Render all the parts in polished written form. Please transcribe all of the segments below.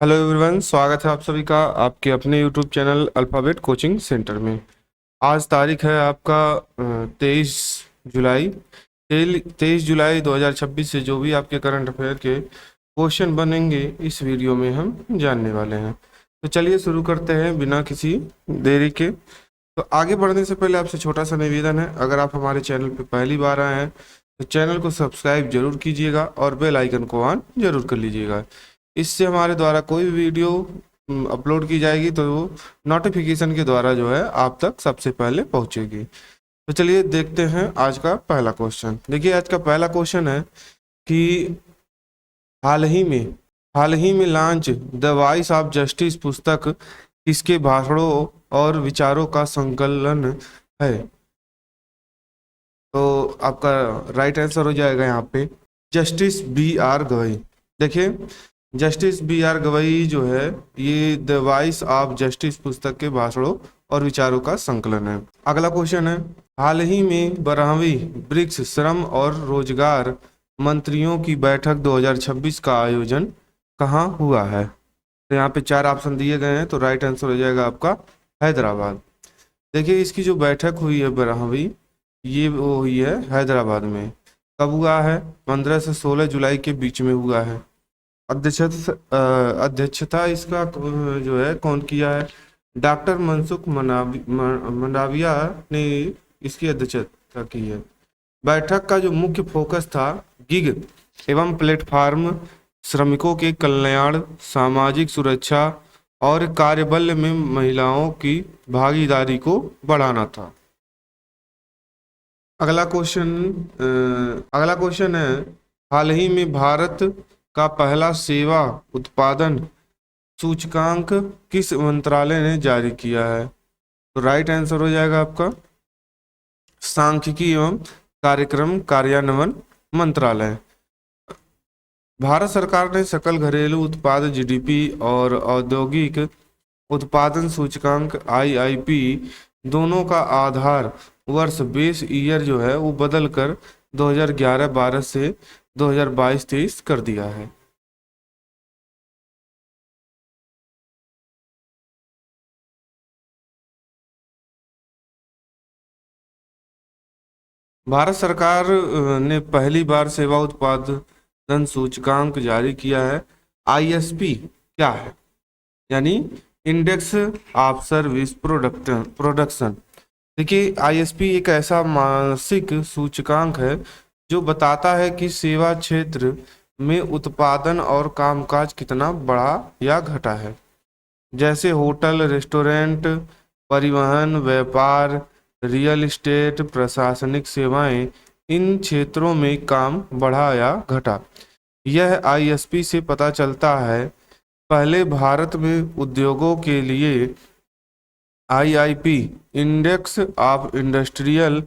Hello everyone, स्वागत है आप सभी का आपके अपने YouTube channel alphabet coaching centre में। आज तारीख है आपका 23 जुलाई। 23 जुलाई 2026 से जो भी आपके करंट अफेयर के क्वेश्चन बनेंगे इस वीडियो में हम जानने वाले हैं। तो चलिए शुरू करते हैं बिना किसी देरी के। तो आगे बढ़ने से पहले आपसे छोटा सा निवेदन है, अगर आप हमारे चैनल पर पहली बार आए हैं तो चैनल को सब्सक्राइब जरूर कीजिएगा और बेल आइकन को ऑन जरूर कर लीजिएगा। इससे हमारे द्वारा कोई भी वीडियो अपलोड की जाएगी तो वो नोटिफिकेशन के द्वारा जो है आप तक सबसे पहले पहुंचेगी। तो चलिए देखते हैं आज का पहला क्वेश्चन। देखिए आज का पहला क्वेश्चन है कि हाल ही में launch the voice of justice पुस्तक किसके भाषणों और विचारों का संकलन है। तो आपका राइट आंसर हो जाएगा यहाँ पे जस्टिस बी आर गवई। देखिए जस्टिस बी आर गवई जो है ये द वॉइस ऑफ जस्टिस पुस्तक के भाषणों और विचारों का संकलन है। अगला क्वेश्चन है हाल ही में 12वीं ब्रिक्स श्रम और रोजगार मंत्रियों की बैठक 2026 का आयोजन कहाँ हुआ है। तो यहाँ पे 4 ऑप्शन दिए गए हैं, तो राइट आंसर हो जाएगा आपका हैदराबाद। देखिए इसकी जो बैठक हुई है 12वीं, ये वो हुई है हैदराबाद में। कब हुआ है? 15 से 16 जुलाई के बीच में हुआ है। अध्यक्षता इसका जो है कौन किया है? डॉक्टर मनसुख मंडाविया ने इसकी अध्यक्षता की है। बैठक का जो मुख्य फोकस था गिग एवं प्लेटफार्म श्रमिकों के कल्याण, सामाजिक सुरक्षा और कार्यबल में महिलाओं की भागीदारी को बढ़ाना था। अगला क्वेश्चन है हाल ही में भारत का पहला सेवा उत्पादन सूचकांक किस मंत्रालय ने जारी किया है। तो राइट आंसर हो जाएगा आपका सांख्यिकी एवं कार्यक्रम कार्यान्वयन मंत्रालय। भारत सरकार ने सकल घरेलू उत्पाद जीडीपी और औद्योगिक उत्पादन सूचकांक आईआईपी दोनों का आधार वर्ष बेस ईयर जो है वो बदल कर 2011-12 से 2022-23 कर दिया है। भारत सरकार ने पहली बार सेवा उत्पादन सूचकांक जारी किया है। आईएसपी क्या है? यानी इंडेक्स ऑफ सर्विस प्रोडक्शन। देखिए आईएसपी एक ऐसा मासिक सूचकांक है जो बताता है कि सेवा क्षेत्र में उत्पादन और कामकाज कितना बढ़ा या घटा है। जैसे होटल, रेस्टोरेंट, परिवहन, व्यापार, रियल एस्टेट, प्रशासनिक सेवाएं, इन क्षेत्रों में काम बढ़ा या घटा। यह आईएसपी से पता चलता है। पहले भारत में उद्योगों के लिए IIP index of industrial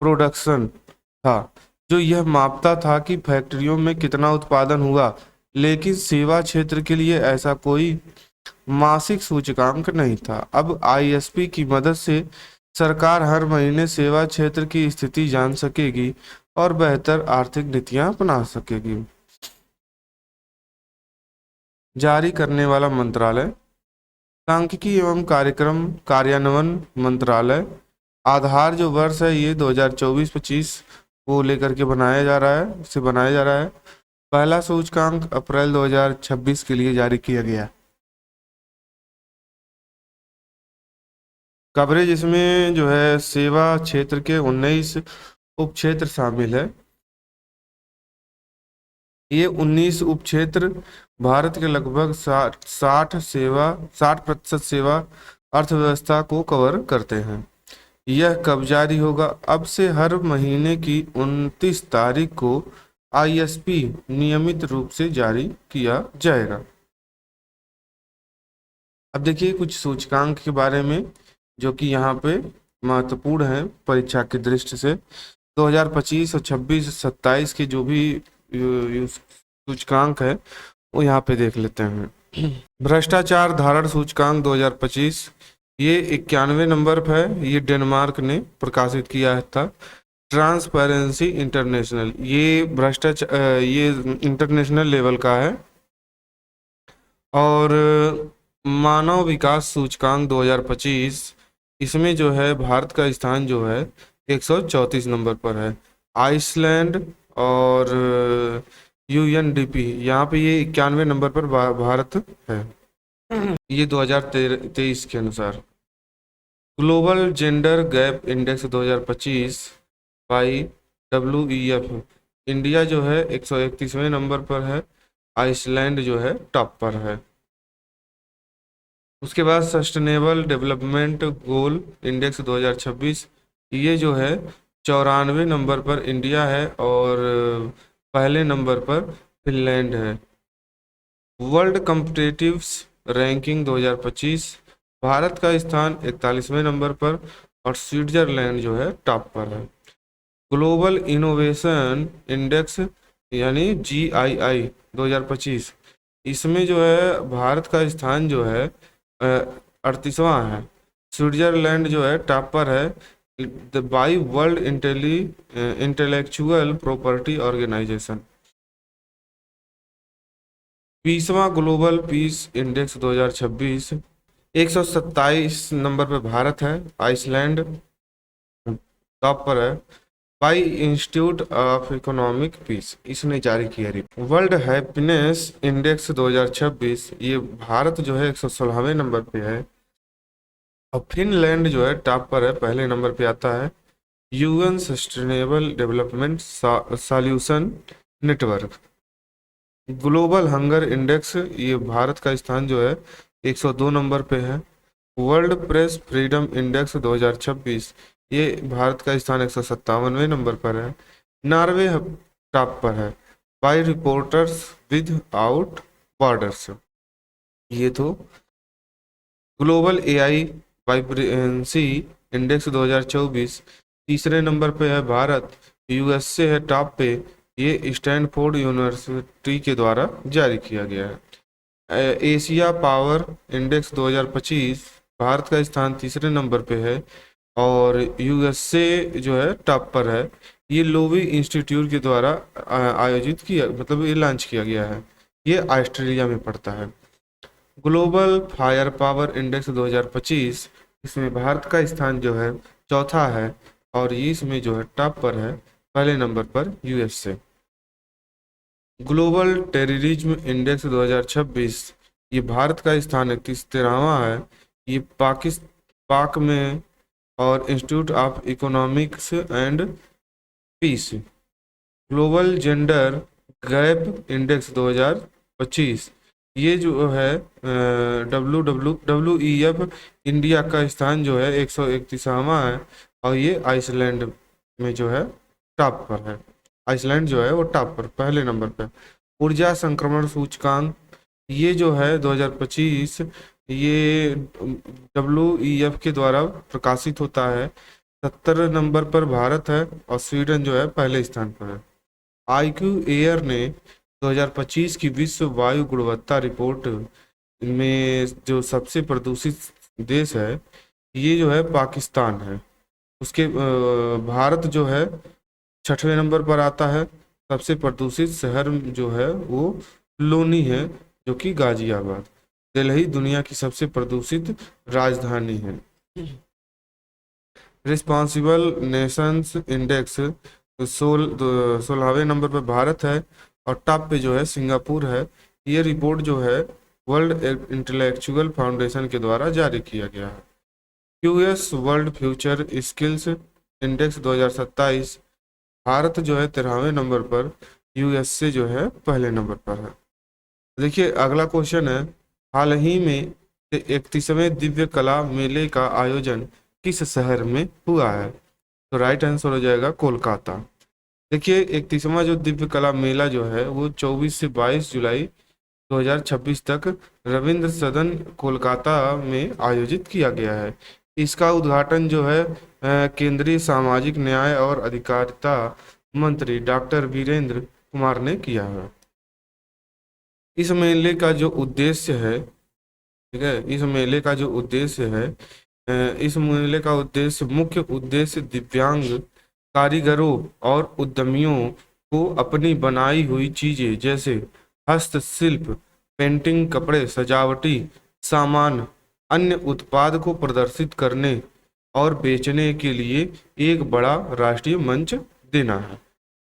production था, जो यह मापता था कि फैक्ट्रियों में कितना उत्पादन हुआ, लेकिन सेवा क्षेत्र के लिए ऐसा कोई मासिक सूचकांक नहीं था। अब आईएसपी की मदद से सरकार हर महीने सेवा क्षेत्र की स्थिति जान सकेगी और बेहतर आर्थिक नीतियां अपना सकेगी। जारी करने वाला मंत्रालय सांख्यिकी एवं कार्यक्रम कार्यान्वयन मंत्रालय। आधार जो वर्ष है ये 2024-25 को लेकर के बनाया जा रहा है। पहला सूचकांक अप्रैल 2026 के लिए जारी किया गया। कवरेज इसमें जो है सेवा क्षेत्र के 19 उप क्षेत्र शामिल है। ये 19 उप क्षेत्र भारत के लगभग 60% सेवा अर्थव्यवस्था को कवर करते हैं। यह कब जारी होगा? अब से हर महीने की 29 तारीख को आईएसपी नियमित रूप से जारी किया जाएगा। अब देखिए कुछ सूचकांक के बारे में जो कि यहाँ पे महत्वपूर्ण है परीक्षा की दृष्टि से। 2025 और 26-27 के जो भी सूचकांक है वो यहाँ पे देख लेते हैं। भ्रष्टाचार धारण सूचकांक 2025 ये 91 नंबर पर है। ये डेनमार्क ने प्रकाशित किया था। ट्रांसपेरेंसी इंटरनेशनल, ये भ्रष्टाचार ये इंटरनेशनल लेवल का है। और मानव विकास सूचकांक 2025, इसमें जो है भारत का स्थान जो है 134 नंबर पर है। आइसलैंड और यूएनडीपी, यहाँ पे ये 91 नंबर पर भारत है, ये 2023 के अनुसार। Global gender gap index 2025 by WEF, India जो है 131वें नंबर पर है, आइसलैंड जो है टॉप पर है। उसके बाद सस्टेनेबल डेवलपमेंट गोल इंडेक्स 2026, ये जो है 94 नंबर पर इंडिया है और पहले नंबर पर फिनलैंड है। वर्ल्ड कॉम्पिटिटिव्स रैंकिंग 2025, भारत का स्थान 41वें नंबर पर और स्विट्जरलैंड जो है टॉप पर है। ग्लोबल इनोवेशन इंडेक्स यानी GII 2025, इसमें जो है भारत का स्थान जो है 38वां है, स्विट्जरलैंड जो है टॉप पर है by world intellectual property organization. 20वां ग्लोबल पीस इंडेक्स 2026, 127 नंबर पर भारत है, आइसलैंड टॉप पर है by institute of economic peace, इसने जारी किया रिपोर्ट। वर्ल्ड हैप्पीनेस इंडेक्स 2026, ये भारत जो है 116वें नंबर पे है और फिनलैंड जो है टॉप पर है, पहले नंबर पे आता है। UN sustainable development solution network global hunger index, ये भारत का स्थान जो है 102 नंबर पे है। वर्ल्ड प्रेस फ्रीडम इंडेक्स 2026, ये भारत का स्थान 157वें नंबर पर है, नॉर्वे टॉप पर है by reporters with out borders. ये तो ग्लोबल AI वाइब्रेंसी इंडेक्स 2024, तीसरे नंबर पे है भारत, USA है टॉप पे, ये स्टैनफोर्ड यूनिवर्सिटी के द्वारा जारी किया गया है। एशिया पावर इंडेक्स 2025, भारत का स्थान तीसरे नंबर पे है और USA जो है टॉप पर है, ये लोवी इंस्टीट्यूट के द्वारा आयोजित किया, मतलब ये लॉन्च किया गया है, ये ऑस्ट्रेलिया में पड़ता है। ग्लोबल फायर पावर इंडेक्स 2025, इसमें भारत का स्थान जो है चौथा है और ये इसमें जो है टॉप पर है, पहले नंबर पर USA। ग्लोबल टेररिज्म इंडेक्स 2026, ये भारत का स्थान 33वां है, ये पाक में और institute of economics and peace. Global gender gap index 2025, ये जो है WEF, इंडिया का स्थान जो है 131वां है और ये आइसलैंड में जो है टॉप पर है, आइसलैंड जो है वो टॉप पर पहले नंबर पर। ऊर्जा संक्रमण सूचकांक, ये जो है 2025, ये WEF के द्वारा प्रकाशित होता है, 70 नंबर पर भारत है और स्वीडन जो है पहले स्थान पर है। IQ एयर ने 2025 की विश्व वायु गुणवत्ता रिपोर्ट में जो सबसे प्रदूषित देश है, ये जो है पाकिस्तान है, उसके भारत जो है 6वें नंबर पर आता है। सबसे प्रदूषित शहर जो है वो लोनी है, जो कि गाजियाबाद। दिल्ली दुनिया की सबसे प्रदूषित राजधानी है। रिस्पॉन्सिबल नेशंस इंडेक्स 16वें नंबर पर भारत है और टॉप पे जो है सिंगापुर है। ये रिपोर्ट जो है वर्ल्ड इंटेलेक्चुअल फाउंडेशन के द्वारा जारी किया गया है। QS world future skills index 2027, Bharat जो है 13वें नंबर पर, USA जो है पहले नंबर पर है। देखिए अगला क्वेश्चन है, हाल ही में 31वें दिव्य कला मेले का आयोजन किस शहर में हुआ है? तो राइट आंसर हो जाएगा कोलकाता। देखिए 31वां जो दिव्य कला मेला जो है वो 24 से 22 जुलाई 2026 तक रविंद्र सदन कोलकाता में आयोजित किया गया है। इसका उद्घाटन जो है केंद्रीय सामाजिक न्याय और अधिकारिता मंत्री डॉक्टर वीरेंद्र कुमार ने किया है। इस मेले का जो उद्देश्य है, ठीक है, इस मेले का जो उद्देश्य है, इस मेले का उद्देश्य, मुख्य उद्देश्य दिव्यांग कारीगरों और उद्यमियों को अपनी बनाई हुई चीजें जैसे हस्तशिल्प, पेंटिंग, कपड़े, सजावटी सामान, अन्य उत्पाद को प्रदर्शित करने और बेचने के लिए एक बड़ा राष्ट्रीय मंच देना है।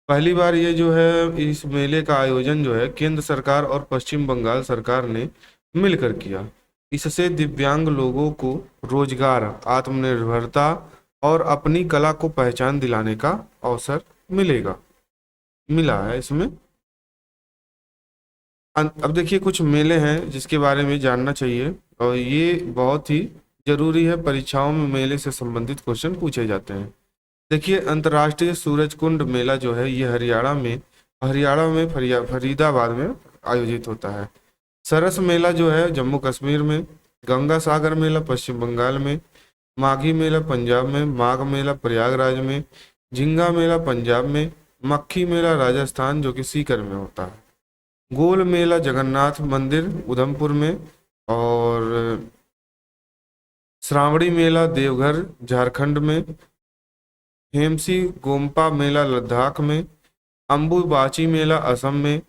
पहली बार ये जो है इस मेले का आयोजन जो है केंद्र सरकार और पश्चिम बंगाल सरकार ने मिलकर किया। इससे दिव्यांग लोगों को रोजगार, आत्मनिर्भरता और अपनी कला को पहचान दिलाने का अवसर मिला है इसमें। अब देखिए कुछ मेले हैं जिसके बारे में जानना चाहिए और ये बहुत ही जरूरी है, परीक्षाओं में मेले से संबंधित क्वेश्चन पूछे जाते हैं। देखिए अंतर्राष्ट्रीय सूरजकुंड मेला जो है ये हरियाणा में फरीदाबाद में आयोजित होता है। सरस मेला जो है जम्मू कश्मीर में, गंगा सागर मेला पश्चिम बंगाल में, माघी मेला पंजाब में, माघ मेला प्रयागराज में, झिंगा मेला पंजाब में, मक्खी मेला राजस्थान जो कि सीकर में होता है, गोल मेला जगन्नाथ मंदिर उधमपुर में, और श्रावणी मेला देवघर झारखंड में, हेमसी गोम्पा मेला लद्दाख में, अम्बुबाची मेला असम में,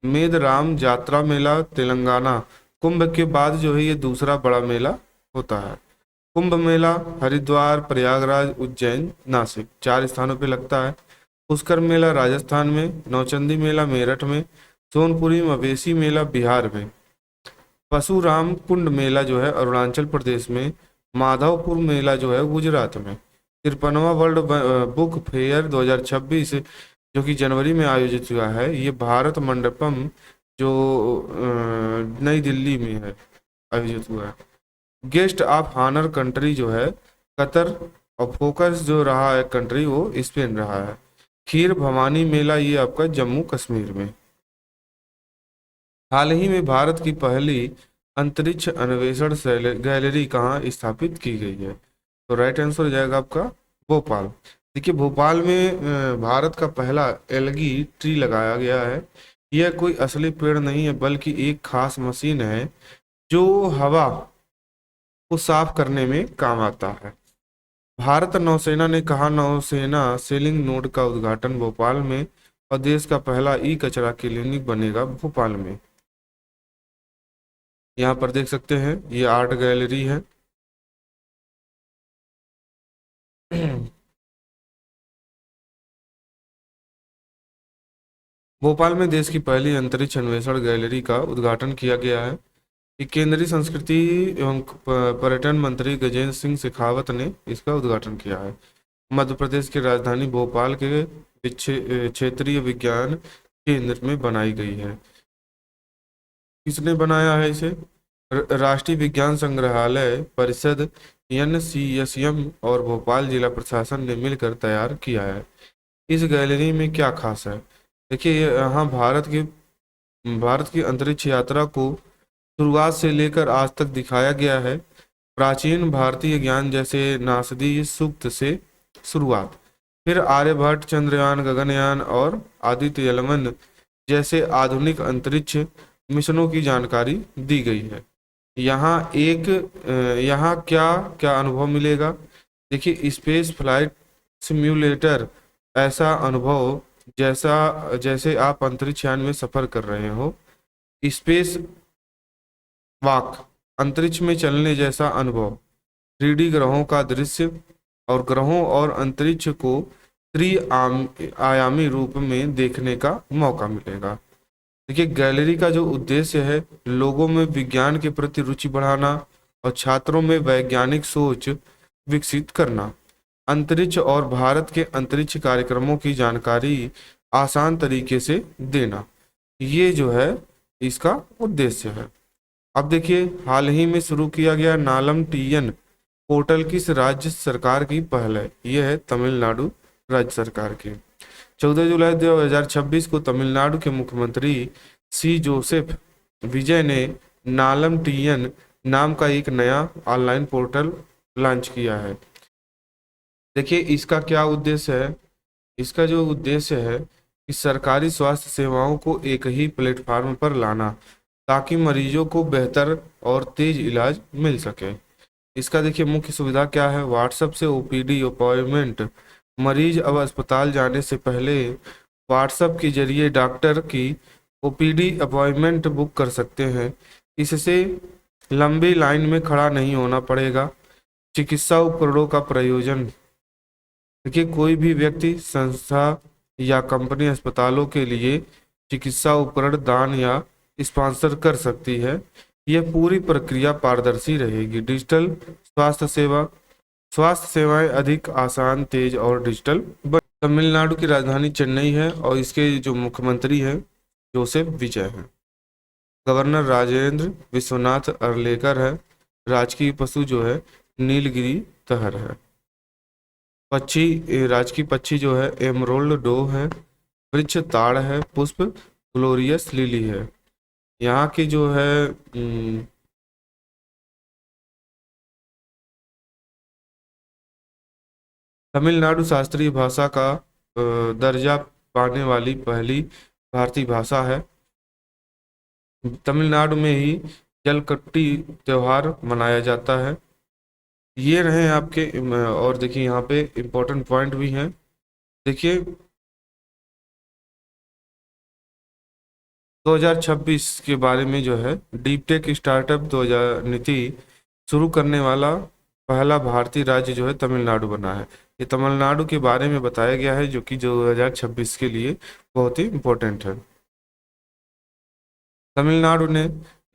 मेदराम जात्रा मेला तेलंगाना। कुंभ के बाद जो है ये दूसरा बड़ा मेला होता है। कुंभ मेला हरिद्वार, प्रयागराज, उज्जैन, नासिक 4 स्थानों पे लगता है। पुष्कर मेला राजस्थान में, नौचंदी मेला मेरठ में, सोनपुरी मवेशी मेला बिहार में, परशुराम कुंड मेला जो है अरुणाचल प्रदेश में, माधवपुर मेला जो है गुजरात में, 53वां वर्ल्ड बुक फेयर 2026 जो कि जनवरी में आयोजित हुआ है, ये भारत मंडपम जो नई दिल्ली में है आयोजित हुआ है। गेस्ट ऑफ ऑनर कंट्री जो है कतर, और फोकस जो रहा है कंट्री वो स्पेन रहा है। खीर भवानी मेला ये आपका जम्मू कश्मीर में। हाल ही में भारत की पहली अंतरिक्ष अन्वेषण गैलरी कहाँ स्थापित की गई है? तो राइट आंसर हो जाएगा आपका भोपाल। देखिए भोपाल में भारत का पहला एलगी ट्री लगाया गया है। यह कोई असली पेड़ नहीं है बल्कि एक खास मशीन है जो हवा को साफ करने में काम आता है। भारत नौसेना ने कहा नौसेना सेलिंग नोड का उद्घाटन भोपाल में, और देश का पहला ई कचरा क्लिनिक बनेगा भोपाल में। यहाँ पर देख सकते हैं ये आर्ट गैलरी है। भोपाल में देश की पहली अंतरिक्ष अन्वेषण गैलरी का उद्घाटन किया गया है। कि केंद्रीय संस्कृति एवं पर्यटन मंत्री गजेंद्र सिंह शेखावत ने इसका उद्घाटन किया है। मध्य प्रदेश की राजधानी भोपाल के क्षेत्रीय विज्ञान केंद्र में बनाई गई है। किसने बनाया है इसे? राष्ट्रीय विज्ञान संग्रहालय परिषद NCSM और भोपाल जिला प्रशासन ने मिलकर तैयार किया है। इस गैलरी में क्या खास है? देखिए यहाँ भारत की अंतरिक्ष यात्रा को शुरुआत से लेकर आज तक दिखाया गया है। प्राचीन भारतीय ज्ञान जैसे नासदी सूक्त से शुरुआत, फिर आर्यभट्ट, चंद्रयान, गगनयान और आदित्य यलमन जैसे आधुनिक अंतरिक्ष मिशनों की जानकारी दी गई है। यहाँ क्या क्या अनुभव मिलेगा? देखिए स्पेस फ्लाइट सिम्युलेटर, ऐसा अनुभव जैसे आप अंतरिक्ष यान में सफर कर रहे हो। स्पेस वॉक, अंतरिक्ष में चलने जैसा अनुभव। 3D ग्रहों का दृश्य, और ग्रहों और अंतरिक्ष को त्रिआयामी रूप में देखने का मौका मिलेगा। देखिए गैलरी का जो उद्देश्य है लोगों में विज्ञान के प्रति रुचि बढ़ाना और छात्रों में वैज्ञानिक सोच विकसित करना, अंतरिक्ष और भारत के अंतरिक्ष कार्यक्रमों की जानकारी आसान तरीके से देना, ये जो है इसका उद्देश्य है। अब देखिए हाल ही में शुरू किया गया नालम टीएन पोर्टल किस राज्य सरकार की पहल है? यह है तमिलनाडु राज्य सरकार की। 14 जुलाई 2026 को तमिलनाडु के मुख्यमंत्री सी जोसेफ विजय ने नालम टीएन नाम का एक नया ऑनलाइन पोर्टल लॉन्च किया है। देखिए इसका क्या उद्देश्य है? इसका जो उद्देश्य है कि सरकारी स्वास्थ्य सेवाओं को एक ही प्लेटफॉर्म पर लाना ताकि मरीजों को बेहतर और तेज इलाज मिल सके। इसका देखिए मुख्य सुविधा क्या है? व्हाट्सएप से OPD अपॉइंटमेंट, मरीज अब अस्पताल जाने से पहले व्हाट्सएप के जरिए डॉक्टर की ओपीडी अपॉइंटमेंट बुक कर सकते हैं। इससे लंबी लाइन में खड़ा नहीं होना पड़ेगा। चिकित्सा उपकरणों का प्रयोजन, देखिए कोई भी व्यक्ति, संस्था या कंपनी अस्पतालों के लिए चिकित्सा उपकरण दान या स्पॉन्सर कर सकती है। यह पूरी प्रक्रिया पारदर्शी रहेगी। डिजिटल स्वास्थ्य सेवा, स्वास्थ्य सेवाएं अधिक आसान, तेज और डिजिटल। तमिलनाडु की राजधानी चेन्नई है और इसके जो मुख्यमंत्री हैं जोसेफ विजय हैं। गवर्नर राजेंद्र विश्वनाथ अर्लेकर है। राजकीय पशु जो है नीलगिरी तहर है। पक्षी, राजकीय पक्षी जो है एमरोल्ड डो है। वृक्ष ताड़ है। पुष्प ग्लोरियस लिली है। यहाँ की जो है तमिलनाडु शास्त्रीय भाषा का दर्जा पाने वाली पहली भारतीय भाषा है। तमिलनाडु में ही जलकट्टी त्योहार मनाया जाता है। ये रहे आपके, और देखिए यहाँ पे इम्पोर्टेंट पॉइंट भी हैं। देखिए 2026 के बारे में जो है डीप टेक स्टार्टअप 2000 नीति शुरू करने वाला पहला भारतीय राज्य जो है तमिलनाडु बना है। ये तमिलनाडु के बारे में बताया गया है जो कि 2026 के लिए बहुत ही इम्पोर्टेंट है। तमिलनाडु ने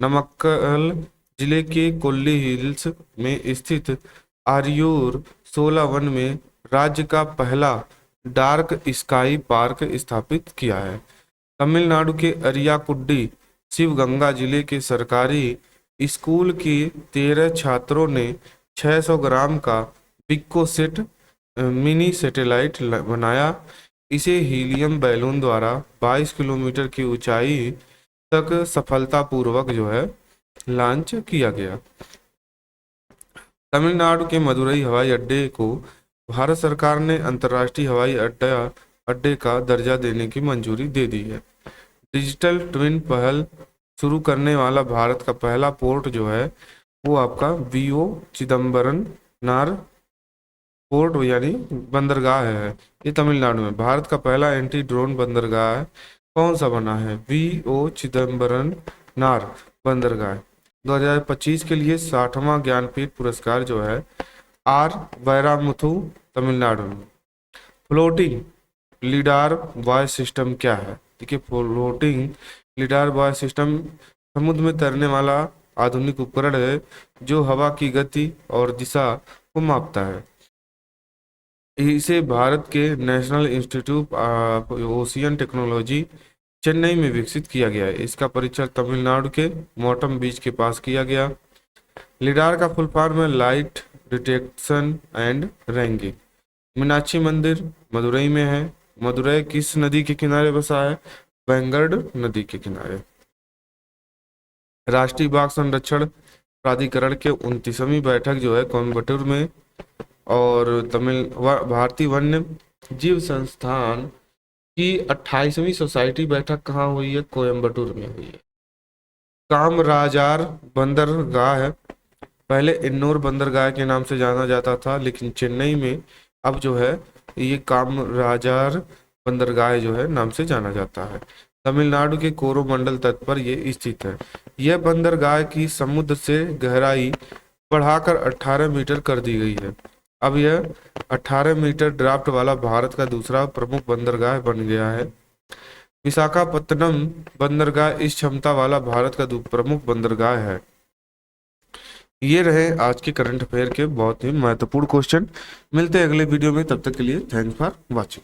नमक्कल जिले के कोल्ली हिल्स में स्थित आरियूर 16 वन में राज्य का पहला डार्क स्काई पार्क स्थापित किया है। तमिलनाडु के अरियाकुड्डी शिवगंगा जिले के सरकारी स्कूल के 13 छात्रों ने 600 ग्राम का पिकोसेट मिनी सैटेलाइट बनाया। इसे हीलियम बैलून द्वारा 22 किलोमीटर की ऊंचाई तक सफलतापूर्वक जो है लॉन्च किया गया। तमिलनाडु के मदुरई हवाई अड्डे को भारत सरकार ने अंतर्राष्ट्रीय हवाई अड्डे का दर्जा देने की मंजूरी दे दी है। डिजिटल ट्विन पहल शुरू करने वाला भारत का पहला पोर्ट जो है वो आपका वीओ चिदम्बरम नार पोर्ट यानी बंदरगाह है। ये तमिलनाडु में भारत का पहला एंटी ड्रोन बंदरगाह है। कौन सा बना है? वीओ चिदम्बरम नार बंदरगाह। 2025 के लिए 60वां ज्ञानपीठ पुरस्कार जो है आर वैरामुथु तमिलनाडु में। फ्लोटिंग लिडार वॉइस सिस्टम क्या है? देखिए फ्लोटिंग लिडार वॉइस सिस्टम समुद्र में तैरने वाला आधुनिक उपकरण है जो हवा की गति और दिशा को मापता है। इसे भारत के national institute of ocean technology Chennai में विकसित किया गया है। इसका परीक्षण तमिलनाडु के मोटम बीच के पास किया गया। लिडार का फुल फॉर्म है light detection and ranking. Meenakshi मंदिर मदुरई में है। मदुरई किस नदी के किनारे बसा है? वेंगड़ नदी के किनारे। राष्ट्रीय बाघ संरक्षण प्राधिकरण के 29वीं बैठक जो है कोयम्बटूर में, और भारतीय वन्य जीव संस्थान की 28वीं सोसाइटी बैठक कहाँ हुई है? कोयम्बटूर में हुई है। कामराजार बंदरगाह है। पहले इन्नोर बंदरगाह के नाम से जाना जाता था, लेकिन चेन्नई में अब जो है ये कामराजार बंदरगाह जो है नाम से जाना जाता है। तमिलनाडु के कोरोमंडल तट पर ये स्थित है। यह बंदरगाह की समुद्र से गहराई बढ़ाकर 18 मीटर कर दी गई है। अब यह 18 मीटर ड्राफ्ट वाला भारत का दूसरा प्रमुख बंदरगाह बन गया है। विशाखापत्तनम बंदरगाह इस क्षमता वाला भारत का प्रमुख बंदरगाह है। ये रहे आज के करंट अफेयर के बहुत ही महत्वपूर्ण क्वेश्चन। मिलते हैं अगले वीडियो में, तब तक के लिए थैंक्स फॉर वॉचिंग।